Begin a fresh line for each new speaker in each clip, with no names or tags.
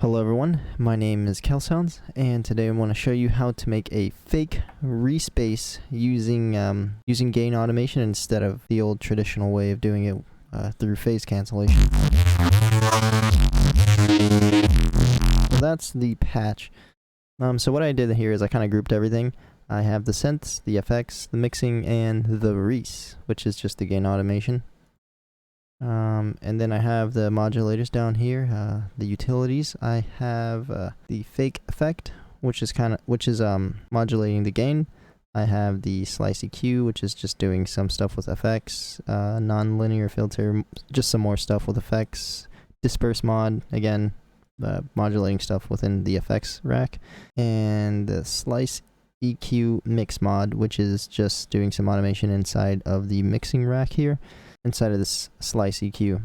Hello everyone, my name is Kelsounds, and today I want to show you how to make a fake reese bass using gain automation instead of the old traditional way of doing it through phase cancellation. So that's the patch. So what I did here is I kind of grouped everything. I have the synths, the effects, the mixing, and the reese, which is just the gain automation. And then I have the modulators down here, the utilities. I have the fake effect, which is modulating the gain. I have the slice EQ, which is just doing some stuff with effects, non-linear filter, just some more stuff with effects, disperse mod, again, modulating stuff within the effects rack, and the slice EQ mix mod, which is just doing some automation inside of the mixing rack here. Inside of this slice EQ.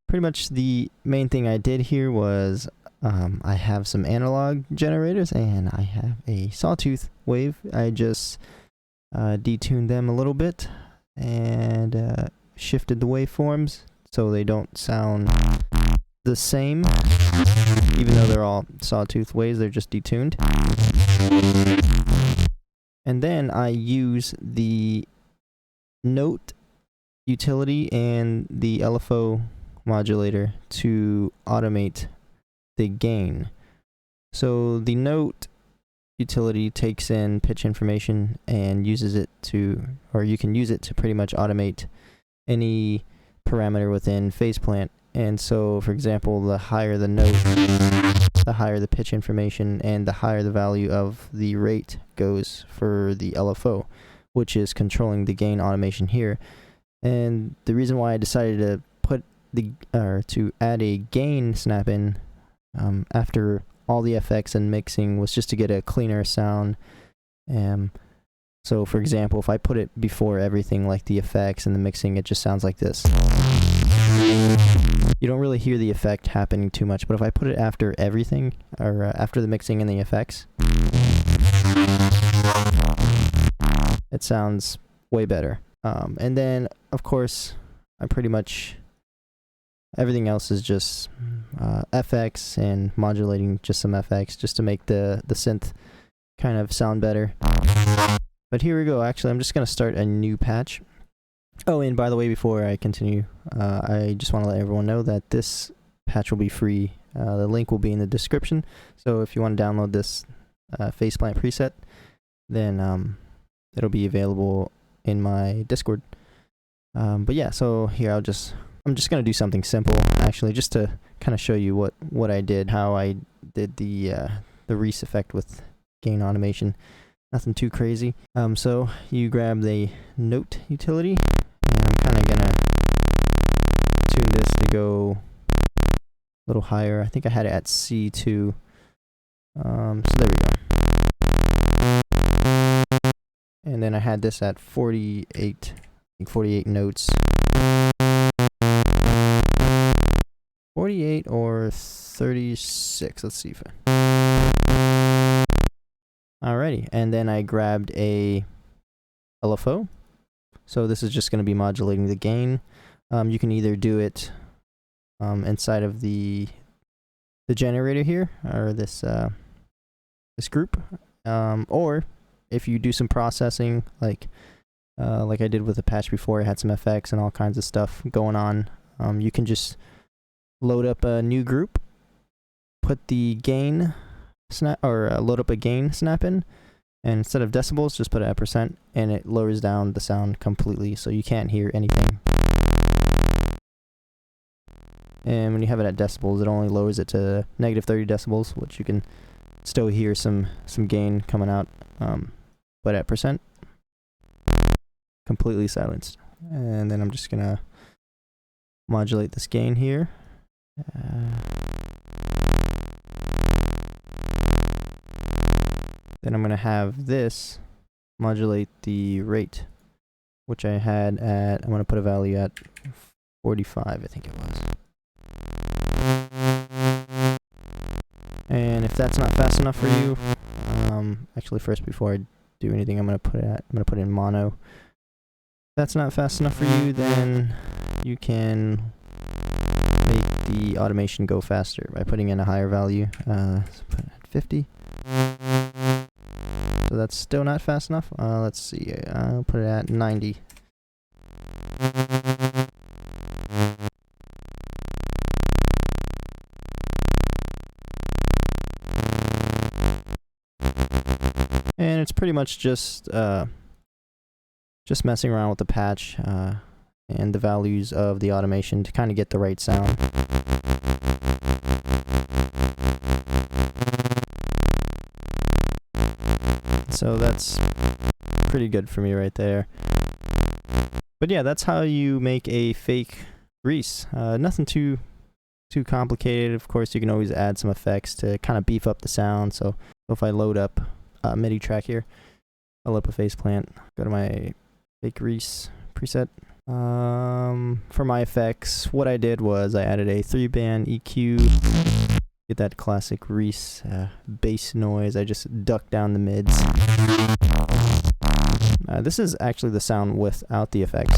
Pretty much the main thing I did here was I have some analog generators and I have a sawtooth wave. I just detuned them a little bit and shifted the waveforms so they don't sound the same, even though they're all sawtooth waves, they're just detuned. And then I use the note utility and the LFO modulator to automate the gain. So the note utility takes in pitch information and uses it to, or you can use it to pretty much automate any parameter within phase plant. And so, for example, the higher the note, the higher the pitch information, and the higher the value of the rate goes for the LFO, which is controlling the gain automation here. And the reason why I decided to put to add a gain snap in after all the effects and mixing was just to get a cleaner sound. So for example, if I put it before everything, like the effects and the mixing, it just sounds like this. You don't really hear the effect happening too much, but if I put it after everything, or after the mixing and the effects, it sounds way better. And then, of course, everything else is just FX and modulating just some FX just to make the synth kind of sound better. But here we go. Actually, I'm just going to start a new patch. Oh, and by the way, before I continue, I just want to let everyone know that this patch will be free. The link will be in the description. So if you want to download this faceplant preset, then it'll be available in my Discord. But yeah, so here I'm just gonna do something simple actually, just to kind of show you what I did, how I did the reese effect with gain automation. Nothing too crazy. So you grab the note utility, and I'm kind of gonna tune this to go a little higher. I think I had it at C2. So there we go. And then I had this at 48, I think 48 notes. 48 or 36, let's see if alrighty, and then I grabbed a LFO. So this is just going to be modulating the gain. You can either do it inside of the generator here, or this group, or if you do some processing, like I did with the patch before, I had some effects and all kinds of stuff going on. You can just load up a new group, put the gain snap, or load up a gain snap in, and instead of decibels, just put it at %, and it lowers down the sound completely, so you can't hear anything. And when you have it at decibels, it only lowers it to -30 decibels, which you can still hear some gain coming out. But at %, completely silenced. And then I'm just gonna modulate this gain here. Then I'm gonna have this modulate the rate, which I had at, I'm gonna put a value at 45, I think it was. And if that's not fast enough for you, actually first before I do anything, I'm gonna put it in mono. If that's not fast enough for you, then you can make the automation go faster by putting in a higher value. Let's put it at 50. So that's still not fast enough. Let's see. I'll put it at 90. And it's pretty much just messing around with the patch and the values of the automation to kind of get the right sound. So that's pretty good for me right there. But yeah, that's how you make a fake Reese. Nothing too complicated. Of course, you can always add some effects to kind of beef up the sound. So if I load up a MIDI track here, I'll load up a face plant, go to my fake Reese preset. For my effects, what I did was I added a 3-band EQ. Get that classic Reese bass noise. I just ducked down the mids. This is actually the sound without the effects.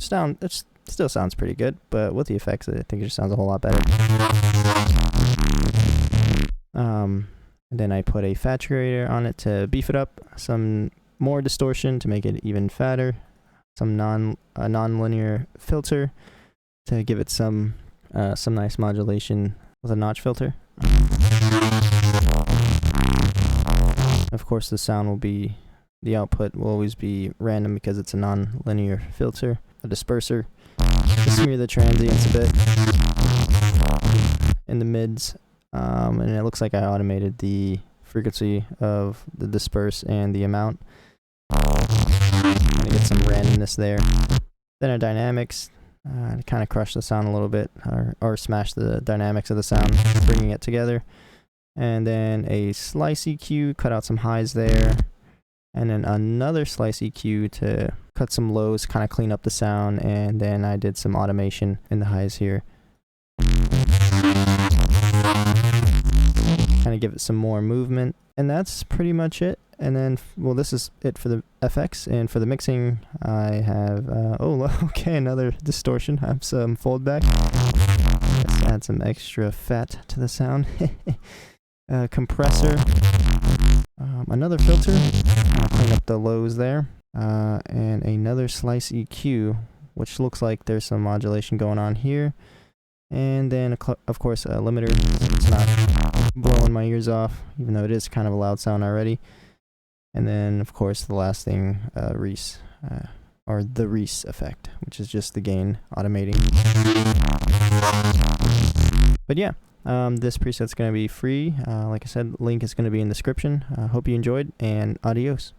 It still sounds pretty good, but with the effects, I think it just sounds a whole lot better. And then I put a saturator on it to beef it up, some more distortion to make it even fatter, some non-linear filter to give it some nice modulation with a notch filter. Of course, the output will always be random because it's a non-linear filter, a disperser to smear the transients a bit in the mids. And it looks like I automated the frequency of the disperse and the amount. Gonna get some randomness there. Then our dynamics, to kind of crush the sound a little bit, or smash the dynamics of the sound, bringing it together. And then a slice EQ, cut out some highs there. And then another slice EQ to cut some lows, kind of clean up the sound. And then I did some automation in the highs here. Kind of give it some more movement. And that's pretty much it. And then, well, this is it for the FX. And for the mixing, I have, okay, another distortion. I have some fold back. Let's add some extra fat to the sound. Compressor. Another filter. I'll clean up the lows there. And another slice EQ, which looks like there's some modulation going on here. And then, of course, a limiter, so it's not blowing my ears off, even though it is kind of a loud sound already. And then, of course, the last thing, Reese, or the Reese effect, which is just the gain automating. But yeah, this preset's going to be free. Like I said, link is going to be in the description. Hope you enjoyed, and adios.